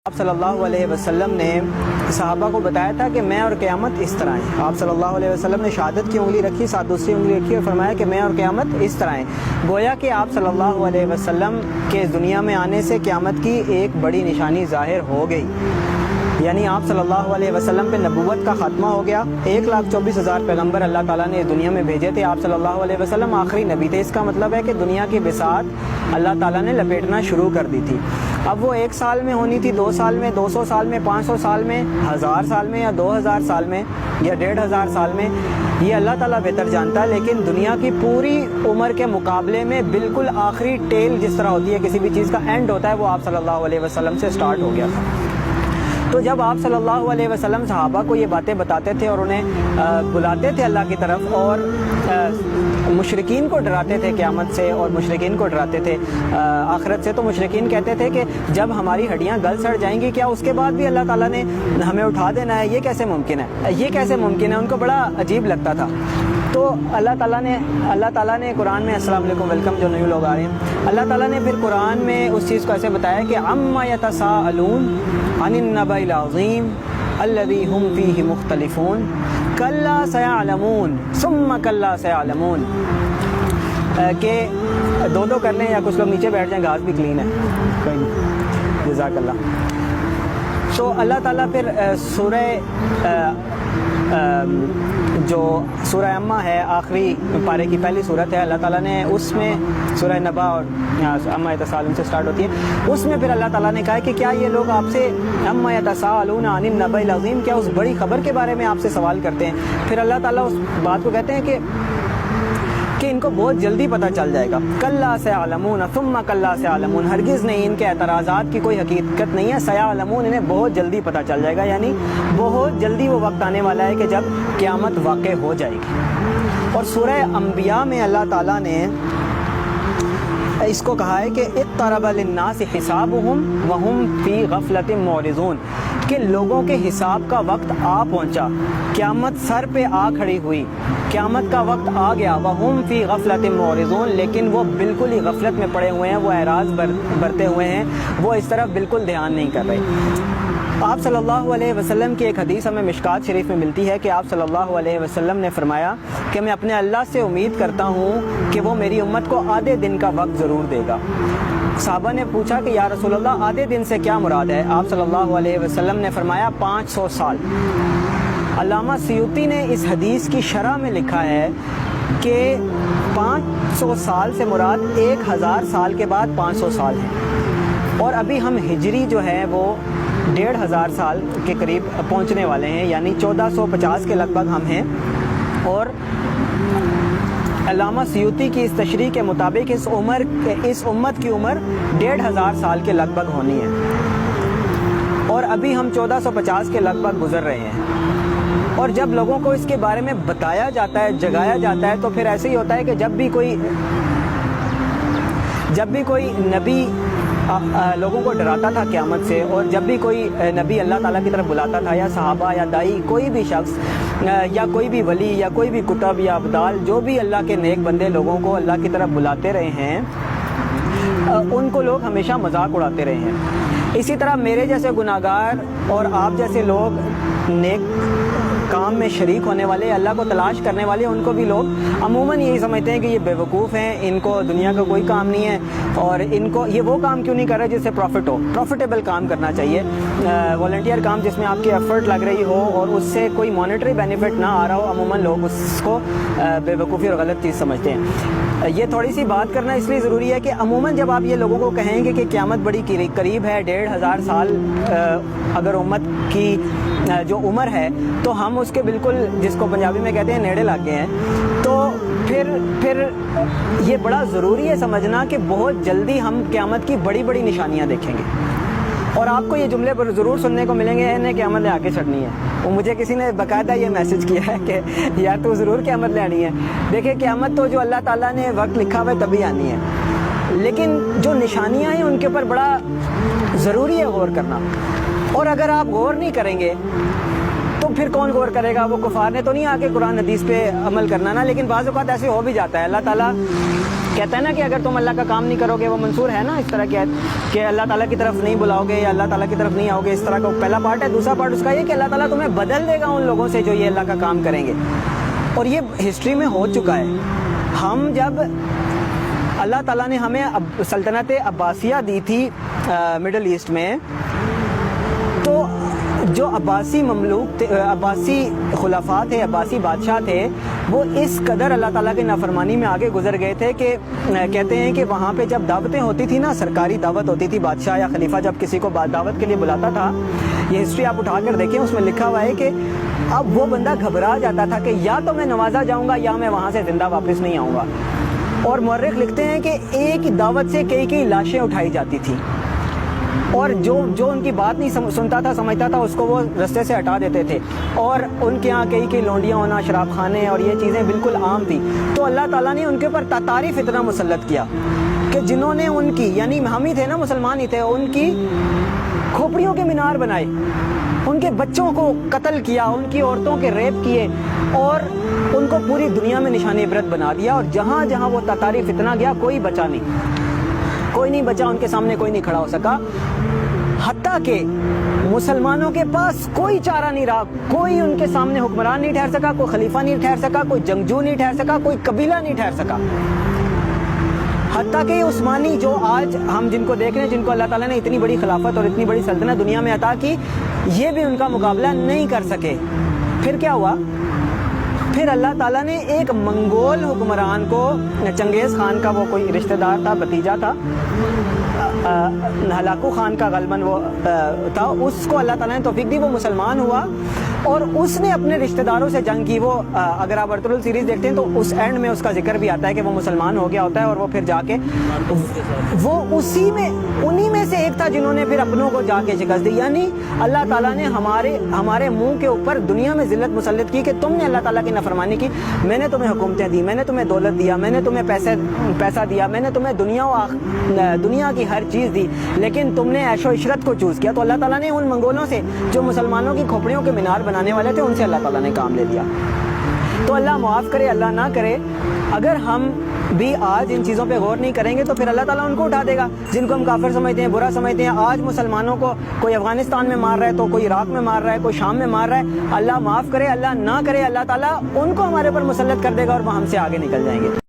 آپ صلی اللہ علیہ وسلم نے صحابہ کو بتایا تھا کہ میں اور قیامت اس طرح ہیں۔ آپ صلی اللہ علیہ وسلم نے شہادت کی انگلی رکھی، ساتھ دوسری انگلی رکھی اور فرمایا کہ میں اور قیامت اس طرح ہیں۔ گویا کہ آپ صلی اللہ علیہ وسلم کے اس دنیا میں آنے سے قیامت کی ایک بڑی نشانی ظاہر ہو گئی، یعنی آپ صلی اللہ علیہ وسلم پہ نبوت کا خاتمہ ہو گیا۔ 1,24,000 پیغمبر اللہ تعالیٰ نے اس دنیا میں بھیجے تھے، آپ صلی اللہ علیہ وسلم آخری نبی تھے۔ اس کا مطلب ہے کہ دنیا کی بساط اللہ تعالیٰ نے لپیٹنا شروع کر دی تھی۔ اب وہ 1 سال میں ہونی تھی، 2 سال میں، 200 سال میں، 500 سال میں، 1000 سال میں یا 2000 سال میں یا 1500 سال میں، یہ اللہ تعالیٰ بہتر جانتا ہے۔ لیکن دنیا کی پوری عمر کے مقابلے میں بالکل آخری ٹیل جس طرح ہوتی ہے کسی بھی چیز کا اینڈ ہوتا ہے، وہ آپ صلی اللہ علیہ وسلم سے سٹارٹ ہو گیا تھا۔ تو جب آپ صلی اللہ علیہ وسلم صحابہ کو یہ باتیں بتاتے تھے اور انہیں بلاتے تھے اللہ کی طرف، اور مشرکین کو ڈراتے تھے قیامت سے اور مشرکین کو ڈراتے تھے آخرت سے، تو مشرکین کہتے تھے کہ جب ہماری ہڈیاں گل سڑ جائیں گی کیا اس کے بعد بھی اللہ تعالیٰ نے ہمیں اٹھا دینا ہے؟ یہ کیسے ممکن ہے؟ یہ کیسے ممکن ہے؟ ان کو بڑا عجیب لگتا تھا۔ تو اللہ تعالیٰ نے قرآن میں، السلام علیکم، ویلکم جو نیو لوگ آ رہے ہیں، اللہ تعالیٰ نے پھر قرآن میں اس چیز کو ایسے بتایا کہ عما یتساءلون عن النبأ العظیم الذی ہم فیہ مختلفون کلا سیعلمون ثم کلا سیعلمون، کہ دو کر لیں یا کچھ لوگ نیچے بیٹھ جائیں، گھاس بھی کلین ہے، کوئی نہیں، جزاک اللہ۔ تو اللہ تعالیٰ پھر جو سورہ اما ہے، آخری پارے کی پہلی صورت ہے، اللہ تعالیٰ نے اس میں سورہ نبا اور اما یتساءلون سے سٹارٹ ہوتی ہے، اس میں پھر اللہ تعالیٰ نے کہا کہ کیا یہ لوگ آپ سے اما یتساءلون عن النبأ العظیم، کیا اس بڑی خبر کے بارے میں آپ سے سوال کرتے ہیں؟ پھر اللہ تعالیٰ اس بات کو کہتے ہیں کہ ان کو بہت جلدی پتہ چل جائے گا، کلا سیعلمون ثم کلا سیعلمون، ہرگز نہیں، ان کے اعتراضات کی کوئی حقیقت نہیں ہے، سیعلمون، انہیں بہت جلدی پتہ چل جائے گا، یعنی بہت جلدی وہ وقت آنے والا ہے کہ جب قیامت واقع ہو جائے گی۔ اور سورہ انبیاء میں اللہ تعالیٰ نے اس کو کہا ہے کہ اقترب للناس حسابهم وهم فی غفلۃ معرضون، کہ لوگوں کے حساب کا وقت آ پہنچا، قیامت سر پہ آ کھڑی ہوئی، قیامت کا وقت آ گیا، وہم فی غفلۃ معرضون، لیکن وہ بالکل ہی غفلت میں پڑے ہوئے ہیں، وہ اعراض برتے ہوئے ہیں، وہ اس طرف بالکل دھیان نہیں کر رہے۔ آپ صلی اللہ علیہ وسلم کی ایک حدیث ہمیں مشکات شریف میں ملتی ہے کہ آپ صلی اللہ علیہ وسلم نے فرمایا کہ میں اپنے اللہ سے امید کرتا ہوں کہ وہ میری امت کو آدھے دن کا وقت ضرور دے گا۔ صحابہ نے پوچھا کہ یا رسول اللہ آدھے دن سے کیا مراد ہے؟ آپ صلی اللہ علیہ وسلم نے فرمایا 500 سال۔ علامہ سیوطی نے اس حدیث کی شرح میں لکھا ہے کہ 500 سال سے مراد 1000 سال کے بعد 500 سال ہیں، اور ابھی ہم ہجری جو ہے وہ 1500 سال کے قریب پہنچنے والے ہیں، یعنی 1450 کے لگ بھگ ہم ہیں، اور علامہ سیوطی کی اس تشریح کے مطابق اس امت کی عمر 1500 سال کے لگ بھگ ہونی ہے، اور ابھی ہم 1450 کے لگ بھگ گزر رہے ہیں۔ اور جب لوگوں کو اس کے بارے میں بتایا جاتا ہے، جگایا جاتا ہے، تو پھر ایسے ہی ہوتا ہے کہ جب بھی کوئی نبی لوگوں کو ڈراتا تھا قیامت سے، اور جب بھی کوئی نبی اللہ تعالیٰ کی طرف بلاتا تھا، یا صحابہ یا دائی، کوئی بھی شخص یا کوئی بھی ولی یا کوئی بھی کتب یا ابدال، جو بھی اللہ کے نیک بندے لوگوں کو اللہ کی طرف بلاتے رہے ہیں، ان کو لوگ ہمیشہ مذاق اڑاتے رہے ہیں۔ اسی طرح میرے جیسے گناہگار اور آپ جیسے لوگ نیک کام میں شریک ہونے والے، اللہ کو تلاش کرنے والے، ان کو بھی لوگ عموماً یہی سمجھتے ہیں کہ یہ بے وقوف ہیں، ان کو دنیا کا کوئی کام نہیں ہے، اور ان کو یہ وہ کام کیوں نہیں کر رہے جس سے پروفٹ ہو، پروفیٹیبل کام کرنا چاہیے، والنٹیئر کام جس میں آپ کی ایفرٹ لگ رہی ہو اور اس سے کوئی مانیٹری بینیفٹ نہ آ رہا ہو، عموماً لوگ اس کو بے وقوفی اور غلط چیز سمجھتے ہیں۔ یہ تھوڑی سی بات کرنا اس لیے ضروری ہے کہ عموماً جب آپ یہ لوگوں کو کہیں گے کہ قیامت بڑی قریب ہے، 1500 سال اگر امت کی جو عمر ہے، تو ہم اس کے بالکل، جس کو پنجابی میں کہتے ہیں، نیڑے لگ گئے ہیں، تو پھر یہ بڑا ضروری ہے سمجھنا کہ بہت جلدی ہم قیامت کی بڑی بڑی نشانیاں دیکھیں گے، اور آپ کو یہ جملے ضرور سننے کو ملیں گے، انہیں قیامت لے آ کے چڑھنی ہے۔ اور مجھے کسی نے باقاعدہ یہ میسج کیا ہے کہ یار تو ضرور قیامت لے آنی ہے۔ دیکھیں، قیامت تو جو اللہ تعالیٰ نے وقت لکھا ہوا ہے تبھی آنی ہے، لیکن جو نشانیاں ہیں ان کے اوپر بڑا ضروری ہے غور کرنا، اور اگر آپ غور نہیں کریں گے تو پھر کون غور کرے گا؟ وہ کفار نے تو نہیں آ کے قرآن حدیث پہ عمل کرنا نا، لیکن بعض اوقات ایسے ہو بھی جاتا ہے، اللہ تعالیٰ کہتا ہے نا کہ اگر تم اللہ کا کام نہیں کرو گے، وہ منصور ہے نا اس طرح کی کہ اللہ تعالیٰ کی طرف نہیں بلاؤ گے یا اللہ تعالیٰ کی طرف نہیں آؤ گے، اس طرح کا پہلا پارٹ ہے۔ دوسرا پارٹ اس کا یہ کہ اللہ تعالیٰ تمہیں بدل دے گا ان لوگوں سے جو یہ اللہ کا کام کریں گے، اور یہ ہسٹری میں ہو چکا ہے۔ ہم جب اللہ تعالیٰ نے ہمیں سلطنت عباسیہ دی تھی مڈل ایسٹ میں، تو جو عباسی مملوک تھے، عباسی خلفاء تھے، عباسی بادشاہ تھے، وہ اس قدر اللہ تعالیٰ کی نافرمانی میں آگے گزر گئے تھے کہ کہتے ہیں کہ وہاں پہ جب دعوتیں ہوتی تھی نا، سرکاری دعوت ہوتی تھی، بادشاہ یا خلیفہ جب کسی کو دعوت کے لیے بلاتا تھا، یہ ہسٹری آپ اٹھا کر دیکھیں، اس میں لکھا ہوا ہے کہ اب وہ بندہ گھبرا جاتا تھا کہ یا تو میں نوازا جاؤں گا یا میں وہاں سے زندہ واپس نہیں آؤں گا۔ اور مورخ لکھتے ہیں کہ ایک دعوت سے کئی لاشیں اٹھائی جاتی تھی، اور جو ان کی بات نہیں سنتا تھا، سمجھتا تھا، اس کو وہ رستے سے ہٹا دیتے تھے، اور ان کے یہاں کئی لونڈیاں ہونا، شراب خانے اور یہ چیزیں بالکل عام تھی۔ تو اللہ تعالیٰ نے ان کے اوپر تاتاری فتنہ مسلط کیا کہ جنہوں نے ان کی، یعنی ہم ہی تھے نا، مسلمان ہی تھے، ان کی کھوپڑیوں کے مینار بنائے، ان کے بچوں کو قتل کیا، ان کی عورتوں کے ریپ کیے، اور ان کو پوری دنیا میں نشان عبرت بنا دیا، اور جہاں جہاں وہ تاتاری فتنہ گیا کوئی بچا نہیں، کوئی نہیں بچا، ان کے سامنے کوئی نہیں کھڑا ہو سکا، حتیٰ کہ مسلمانوں کے پاس کوئی چارہ نہیں رہا، کوئی ان کے سامنے حکمران نہیں ٹھہر سکا، کوئی خلیفہ نہیں ٹھہر سکا، کوئی جنگجو نہیں ٹھہر سکا، کوئی قبیلہ نہیں ٹھہر سکا، حتیٰ کہ عثمانی جو آج ہم جن کو دیکھ رہے ہیں، جن کو اللہ تعالیٰ نے اتنی بڑی خلافت اور اتنی بڑی سلطنت دنیا میں عطا کی، یہ بھی ان کا مقابلہ نہیں کر سکے۔ پھر کیا ہوا؟ پھر اللہ تعالیٰ نے ایک منگول حکمران کو، چنگیز خان کا وہ کوئی رشتہ دار تھا، بھتیجا تھا، ہلاکو خان کا غالباً وہ تھا، اس کو اللہ تعالیٰ نے توفیق دی، وہ مسلمان ہوا، اور اس نے اپنے رشتہ داروں سے جنگ کی۔ وہ اگر آپ ارطغرل سیریز دیکھتے ہیں تو اس اینڈ میں اس کا ذکر بھی آتا ہے کہ وہ مسلمان ہو گیا ہوتا ہے، اور وہ پھر جا کے وہ انہی میں سے ایک تھا جنہوں نے پھر اپنوں کو جا کے شکست دی۔ یعنی اللہ تعالیٰ نے ہمارے منہ کے اوپر دنیا میں ذلت مسلط کی کہ تم نے اللہ تعالیٰ کی نافرمانی کی، میں نے تمہیں حکومتیں دی، میں نے تمہیں دولت دیا، میں نے تمہیں پیسہ دیا، میں نے تمہیں دنیا کی ہر چیز دی، لیکن تم نے عیش و عشرت کو چوز کیا۔ تو اللہ تعالیٰ نے ان منگولوں سے جو مسلمانوں کی کھوپڑیوں کے مینار بنانے والے تھے، ان سے اللہ تعالیٰ نے کام لے دیا۔ تو اللہ معاف کرے، اللہ نہ کرے، اگر ہم بھی آج ان چیزوں پہ غور نہیں کریں گے تو پھر اللہ تعالیٰ ان کو اٹھا دے گا جن کو ہم کافر سمجھتے ہیں، برا سمجھتے ہیں۔ آج مسلمانوں کو کوئی افغانستان میں مار رہا ہے، تو کوئی عراق میں مار رہا ہے، کوئی شام میں مار رہا ہے، اللہ معاف کرے، اللہ نہ کرے، اللہ تعالیٰ ان کو ہمارے اوپر مسلط کر دے گا اور وہ ہم سے آگے نکل جائیں گے۔